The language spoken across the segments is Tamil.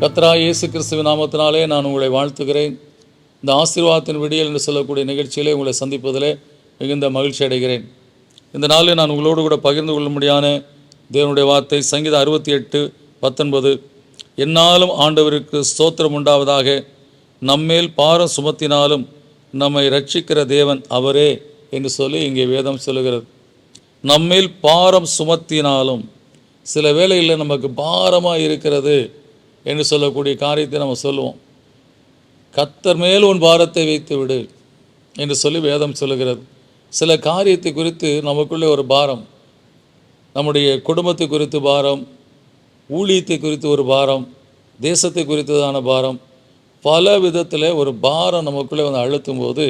கர்த்தராகிய இயேசு கிறிஸ்துவின் நாமத்தினாலே நான் உங்களை வாழ்த்துகிறேன். இந்த ஆசீர்வாதத்தின் விடியல் என்று சொல்லக்கூடிய நிகழ்ச்சியிலே உங்களை சந்திப்பதிலே மிகுந்த மகிழ்ச்சி அடைகிறேன். இந்த நாளில் நான் உங்களோடு கூட பகிர்ந்து கொள்ளும்படியான தேவனுடைய வார்த்தை சங்கீதம் 68:19. என்னாலும் ஆண்டவருக்கு ஸ்தோத்திரம் உண்டாவதாக, நம்மேல் பாரம் சுமத்தினாலும் நம்மை ரட்சிக்கிற தேவன் அவரே என்று சொல்லி இங்கே வேதம் சொல்லுகிறது. நம்மேல் பாரம் சுமத்தினாலும், சில வேளையில் நமக்கு பாரமாக இருக்கிறது என்று சொல்லக்கூடிய காரியத்தை நம்ம சொல்லுவோம். கர்த்தர் மேல் உன் பாரத்தை வைத்து விடு என்று சொல்லி வேதம் சொல்லுகிறது. சில காரியத்தை குறித்து நமக்குள்ளே ஒரு பாரம், நம்முடைய குடும்பத்தை குறித்து பாரம், ஊழியத்தை குறித்து ஒரு பாரம், தேசத்தை குறித்ததான பாரம், பல விதத்தில் ஒரு பாரம் நமக்குள்ளே வந்து அழுத்தும் போது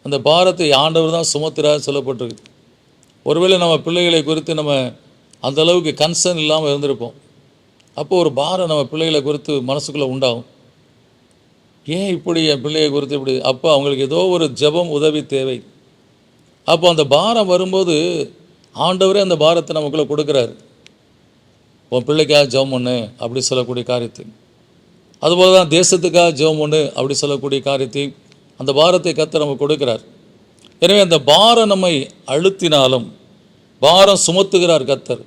அந்த பாரத்தை ஆண்டவர் தான் சுமத்துறார் சொல்லப்பட்டிருக்கு. ஒருவேளை நம்ம பிள்ளைகளை குறித்து நம்ம அந்தளவுக்கு கன்சர்ன் இல்லாமல் இருந்திருப்போம். அப்போ ஒரு பாரம் நம்ம பிள்ளைகளை குறித்து மனசுக்குள்ளே உண்டாகும். ஏன் இப்படி என் பிள்ளையை குறித்து இப்படி? அப்போ அவங்களுக்கு ஏதோ ஒரு ஜெபம் உதவி தேவை. அப்போ அந்த பாரம் வரும்போது ஆண்டவரே அந்த பாரத்தை நமக்குள்ளே கொடுக்குறாரு. உன் பிள்ளைக்காக ஜெபம் பண்ணு அப்படி சொல்லக்கூடிய காரியத்தை, அதுபோல் தான் தேசத்துக்காக ஜெபம் பண்ணு அப்படி சொல்லக்கூடிய காரியத்தை அந்த பாரத்தை கர்த்தர் நமக்கு கொடுக்கிறார். எனவே அந்த பாரம் நம்மை அழுத்தினாலும், பாரம் சுமத்துகிறார் கர்த்தர்.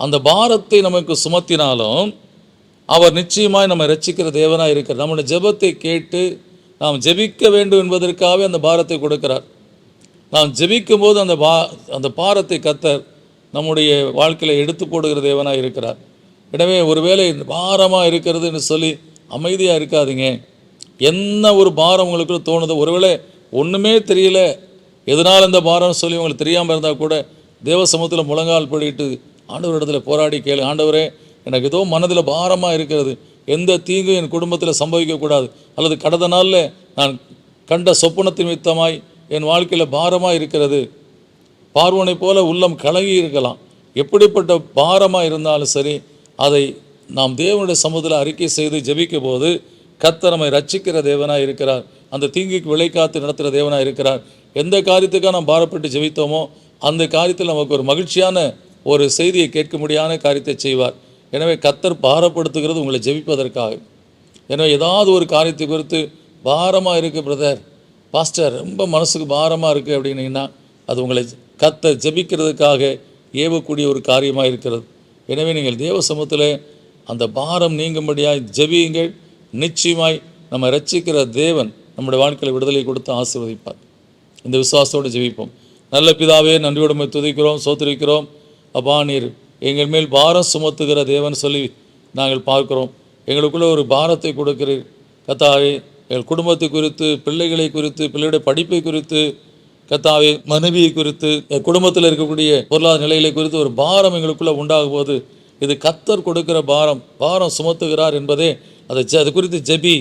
அந்த பாரத்தை நமக்கு சுமத்தினாலும் அவர் நிச்சயமாய் நம்ம ரட்சிக்கிற தேவனாக இருக்கிறார். நம்முடைய ஜெபத்தை கேட்டு நாம் ஜெபிக்க வேண்டும் என்பதற்காகவே அந்த பாரத்தை கொடுக்கிறார். நாம் ஜெபிக்கும் போது அந்த பாரத்தை கர்த்தர் நம்முடைய வாழ்க்கையில் எடுத்து போடுகிற தேவனாக இருக்கிறார். எனவே ஒருவேளை பாரமாக இருக்கிறது என்று சொல்லி அமைதியாக இருக்காதீங்க. என்ன ஒரு பாரம் உங்களுக்கு தோணுதோ, ஒருவேளை ஒன்றுமே தெரியல எதனால் இந்த பாரம் சொல்லி உங்களுக்கு தெரியாமல் இருந்தால் கூட தேவ சமூகத்தில் முழங்கால் படிட்டு ஆண்டவரிடத்தில் போராடி கேளு. ஆண்டவரே, எனக்கு ஏதோ மனதில் பாரமாக இருக்கிறது, எந்த தீங்கும் என் குடும்பத்தில் சம்பவிக்கக்கூடாது, அல்லது கடந்த நாளில் நான் கண்ட சொப்பனத்தின் நிமித்தமாய் என் வாழ்க்கையில் பாரமாக இருக்கிறது. பார்வனை போல உள்ளம் கலங்கி இருக்கலாம். எப்படிப்பட்ட பாரமாக இருந்தாலும் சரி, அதை நாம் தேவனுடைய சமூகத்தில் அறிக்கை செய்து ஜெபிக்கும் போது கர்த்தர் நம்மை ரட்சிக்கிற தேவனாக இருக்கிறார். அந்த தீங்குக்கு விளைக்காத்து நடத்துகிற தேவனாக இருக்கிறார். எந்த காரியத்துக்காக நாம் பாரப்பட்டு ஜெபித்தோமோ அந்த காரியத்தில் நமக்கு ஒரு மகிழ்ச்சியான ஒரு செய்தியை கேட்க முடியாத காரியத்தை செய்வார். எனவே கர்த்தர் பாரப்படுத்துகிறது உங்களை ஜெபிப்பதற்காக. எனவே ஏதாவது ஒரு காரியத்தை குறித்து பாரமாக இருக்குது பிரதர், பாஸ்டர், ரொம்ப மனசுக்கு பாரமாக இருக்குது அப்படின்னீங்கன்னா அது உங்களை கர்த்தர் ஜெபிக்கிறதுக்காக ஏவக்கூடிய ஒரு காரியமாக இருக்கிறது. எனவே நீங்கள் தேவ சமூகத்தில் அந்த பாரம் நீங்கும்படியாய் ஜெபியுங்கள். நிச்சயமாய் நம்ம ரட்சிக்கிற தேவன் நம்முடைய வாழ்க்கையில் விடுதலை கொடுத்து ஆசீர்வதிப்பார். இந்த விசுவாசத்தோடு ஜெபிப்போம். நல்ல பிதாவே, நன்றியோடு துதிக்கிறோம், சோத்திரிக்கிறோம். அப்பா, நீர் எங்கள் மேல் பாரம் சுமத்துகிற தேவன் சொல்லி நாங்கள் பார்க்குறோம். எங்களுக்குள்ளே ஒரு பாரத்தை கொடுக்கிறீர் கர்த்தாவே. எங்கள் குடும்பத்தை குறித்து, பிள்ளைகளை குறித்து, பிள்ளையுடைய படிப்பை குறித்து, கர்த்தாவே மனைவியை குறித்து, குடும்பத்தில் இருக்கக்கூடிய பொருளாதார நிலைகளை குறித்து ஒரு பாரம் எங்களுக்குள்ளே உண்டாகும் போது இது கர்த்தர் கொடுக்கிற பாரம் சுமத்துகிறார் என்பதே அது குறித்து ஜெபி.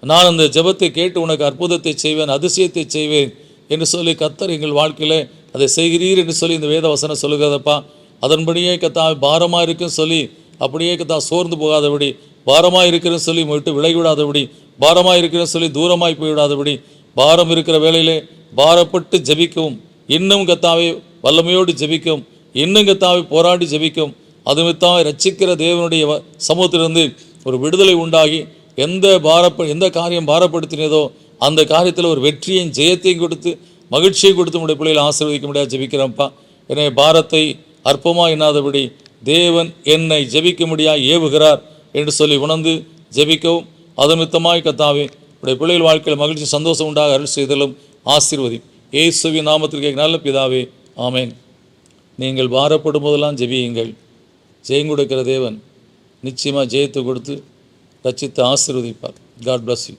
நான் அந்த ஜெபத்தை கேட்டு உனக்கு அற்புதத்தை செய்வேன், அதிசயத்தை செய்வேன் என்று சொல்லி கர்த்தர் எங்கள் வாழ்க்கையில் அதை செய்கிறீர் என்று சொல்லி இந்த வேத வசனம் சொல்லுகிறதப்பா. அதன்படியே கர்த்தாவே பாரமாக இருக்குன்னு சொல்லி அப்படியே சோர்ந்து போகாதபடி, பாரமாக இருக்கிறன்னு சொல்லி விட்டு விலகிவிடாதபடி, பாரமாக இருக்கிறன்னு சொல்லி தூரமாய் போய்விடாதபடி, பாரம் இருக்கிற வேளையிலே பாரப்பட்டு ஜெபிக்கவும், இன்னும் கர்த்தாவே வல்லமையோடு ஜெபிக்கவும், இன்னும் கர்த்தாவே போராடி ஜெபிக்கவும், அது நிமித்தமாக ரட்சிக்கிற தேவனுடைய சமூகத்திலிருந்து ஒரு விடுதலை உண்டாகி எந்த காரியம் பாரப்படுத்தினதோ அந்த காரியத்தில் ஒரு வெற்றியையும் ஜெயத்தையும் கொடுத்து மகிழ்ச்சியை கொடுத்து உடைய பிள்ளைகளை ஆசீர்வதிக்க முடியாது ஜெபிக்கிறப்பா. எனவே பாரத்தை அற்பமாக எண்ணாதபடி தேவன் என்னை ஜெபிக்க முடியாது ஏவுகிறார் என்று சொல்லி உணர்ந்து ஜெபிக்கவும், அது நிமித்தமாய் கர்த்தாவே உடைய பிள்ளைகள் வாழ்க்கையில் மகிழ்ச்சி சந்தோஷம் உண்டாக அருள் செய்தலும் ஆசீர்வதி. இயேசுவின் நாமத்திற்கு நல்ல பிதாவே, ஆமேன். நீங்கள் பாரப்படும் போதெல்லாம் ஜெபியுங்கள். ஜெயம் கொடுக்கிற தேவன் நிச்சயமாக ஜெயத்தை கொடுத்து ரட்சித்து ஆசீர்வதிப்பார். God bless you.